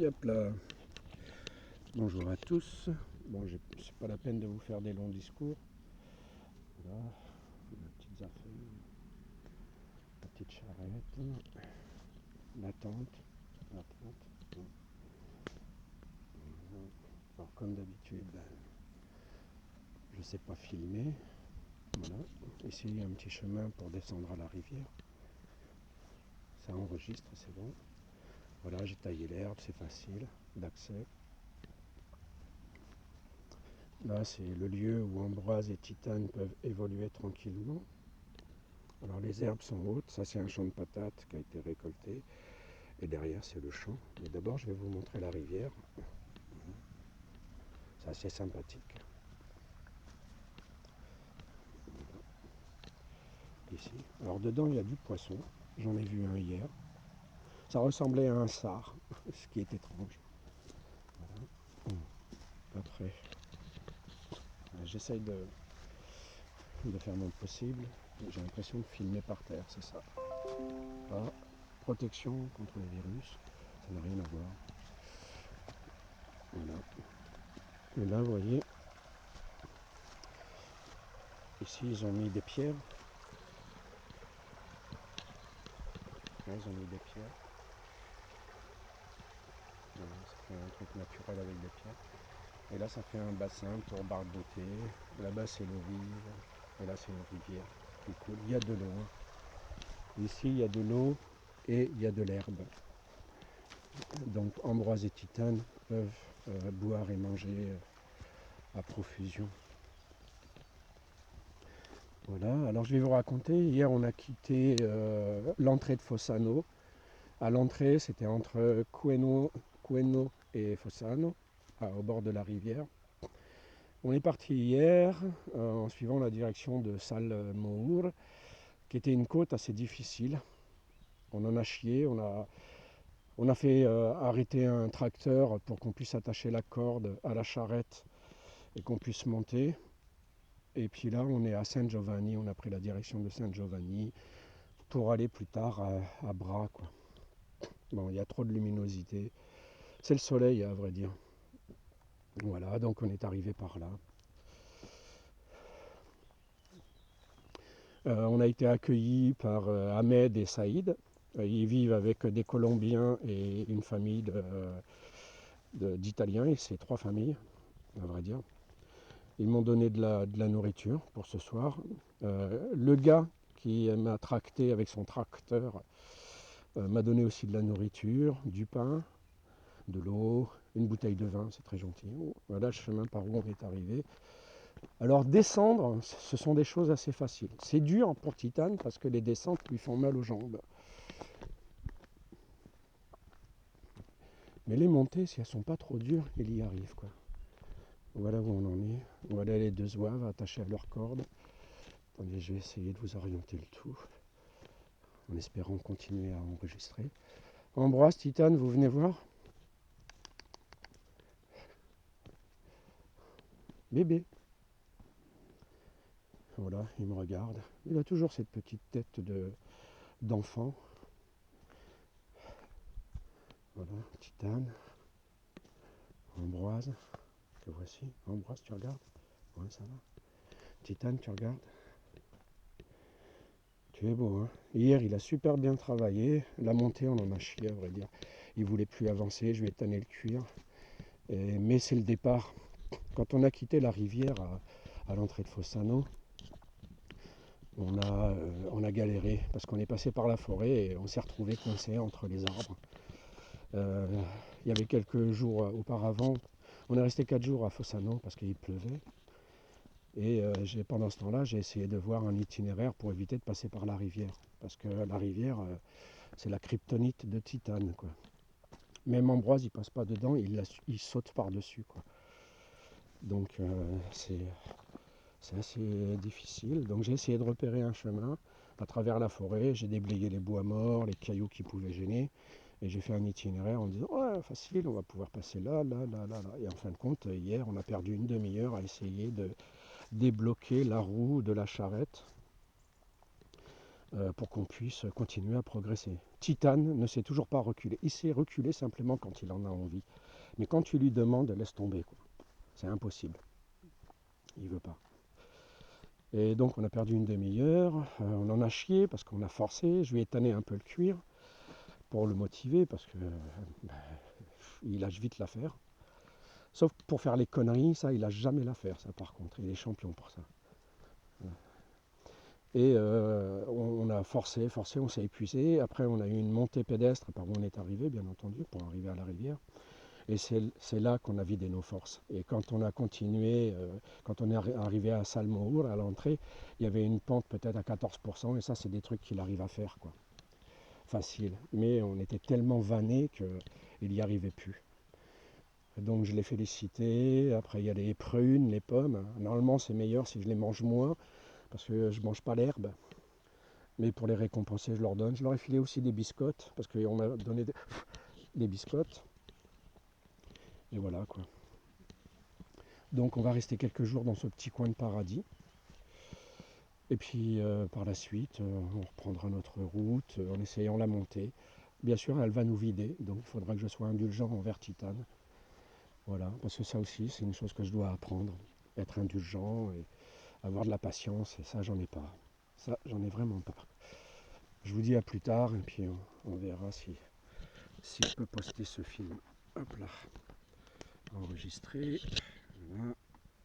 Hop là. Bonjour à tous. Bon, c'est pas la peine de vous faire des longs discours. Voilà, les petites affaires, la petite charrette, la tente, la tente. Alors comme d'habitude, je sais pas filmer. Voilà. Ici il y a un petit chemin pour descendre à la rivière. Ça enregistre, c'est bon. Voilà, j'ai taillé l'herbe, c'est facile d'accès. Là, c'est le lieu où Ambroise et Titane peuvent évoluer tranquillement. Alors les herbes sont hautes, ça c'est un champ de patates qui a été récolté. Et derrière c'est le champ. Mais d'abord je vais vous montrer la rivière. C'est assez sympathique. Ici. Alors dedans il y a du poisson. J'en ai vu un hier. Ça ressemblait à un sard, ce qui est étrange. Voilà. Après, j'essaye de faire mon possible. J'ai l'impression de filmer par terre, c'est ça. Ah, protection contre les virus, ça n'a rien à voir. Voilà. Et là, vous voyez, ici ils ont mis des pierres. Là, ils ont mis des pierres. Voilà, ça fait un truc naturel avec des pierres. Et là, ça fait un bassin pour barboter. Là-bas, c'est le rive. Et là, c'est une rivière qui coule. Il y a de l'eau. Ici, il y a de l'eau et il y a de l'herbe. Donc, Ambroise et Titane peuvent boire et manger à profusion. Voilà, alors je vais vous raconter. Hier, on a quitté l'entrée de Fossano. À l'entrée, c'était entre Queno et Fossano, au bord de la rivière. On est parti hier en suivant la direction de Salmour, qui était une côte assez difficile. On en a chié, on a fait arrêter un tracteur pour qu'on puisse attacher la corde à la charrette et qu'on puisse monter. Et puis là, on est à San Giovanni, on a pris la direction de San Giovanni pour aller plus tard à Bra, quoi. Bon, il y a trop de luminosité. C'est le soleil, à vrai dire. Voilà, donc on est arrivé par là. On a été accueillis par Ahmed et Saïd. Ils vivent avec des Colombiens et une famille d'Italiens, et c'est 3 familles, à vrai dire. Ils m'ont donné de la nourriture pour ce soir. Le gars qui m'a tracté avec son tracteur m'a donné aussi de la nourriture, du pain, de l'eau, une bouteille de vin, c'est très gentil. Voilà le chemin par où on est arrivé. Alors descendre, ce sont des choses assez faciles. C'est dur pour Titane parce que les descentes lui font mal aux jambes. Mais les montées, si elles sont pas trop dures, il y arrive, quoi. Voilà où on en est. Voilà les 2 zouaves attachés à leur corde. Attendez, je vais essayer de vous orienter le tout, en espérant continuer à enregistrer. Ambroise, Titane, vous venez voir? Bébé. Voilà, il me regarde. Il a toujours cette petite tête d'enfant. Voilà, Titane. Ambroise, que voici. Ambroise, tu regardes? Ouais, ça va. Titane, tu regardes? Tu es beau, hein? Hier, il a super bien travaillé. La montée, on en a chié, à vrai dire. Il voulait plus avancer, je lui ai tanné le cuir. Mais c'est le départ. Quand on a quitté la rivière à l'entrée de Fossano, on a galéré parce qu'on est passé par la forêt et on s'est retrouvé coincé entre les arbres. Il y avait quelques jours auparavant, on est resté 4 jours à Fossano parce qu'il pleuvait. Et pendant ce temps-là, j'ai essayé de voir un itinéraire pour éviter de passer par la rivière. Parce que la rivière, c'est la kryptonite de Titane, quoi. Même Ambroise, il passe pas dedans, il saute par-dessus, quoi. Donc c'est assez difficile. Donc j'ai essayé de repérer un chemin à travers la forêt. J'ai déblayé les bois morts, les cailloux qui pouvaient gêner. Et j'ai fait un itinéraire en disant ouais, facile, on va pouvoir passer là, là, là, là, là. Et en fin de compte, hier, on a perdu une demi-heure à essayer de débloquer la roue de la charrette pour qu'on puisse continuer à progresser. Titane ne sait toujours pas reculer. Il sait reculer simplement quand il en a envie. Mais quand tu lui demandes, laisse tomber, quoi. C'est impossible. Il veut pas. Et donc on a perdu une demi-heure. On en a chié parce qu'on a forcé. Je lui ai tanné un peu le cuir pour le motiver parce que il lâche vite l'affaire. Sauf pour faire les conneries, ça, il lâche jamais l'affaire, ça par contre. Il est champion pour ça. Et on a forcé, on s'est épuisé. Après, on a eu une montée pédestre par où on est arrivé, bien entendu, pour arriver à la rivière. Et c'est là qu'on a vidé nos forces. Et quand on a continué, quand on est arrivé à Salmour, à l'entrée, il y avait une pente peut-être à 14%. Et ça, c'est des trucs qu'il arrive à faire, quoi. Facile. Mais on était tellement vannés qu'il n'y arrivait plus. Donc je l'ai félicité. Après, il y a les prunes, les pommes. Normalement, c'est meilleur si je les mange moins, parce que je ne mange pas l'herbe. Mais pour les récompenser, je leur donne. Je leur ai filé aussi des biscottes, parce qu'on m'a donné des biscottes. Et voilà, quoi. Donc on va rester quelques jours dans ce petit coin de paradis. Et puis par la suite, on reprendra notre route en essayant la montée. Bien sûr, elle va nous vider, donc il faudra que je sois indulgent envers Titane. Voilà, parce que ça aussi, c'est une chose que je dois apprendre. Être indulgent et avoir de la patience, et ça, j'en ai pas. Ça, j'en ai vraiment pas. Je vous dis à plus tard, et puis on verra si je peux poster ce film. Hop là, enregistrer. Voilà.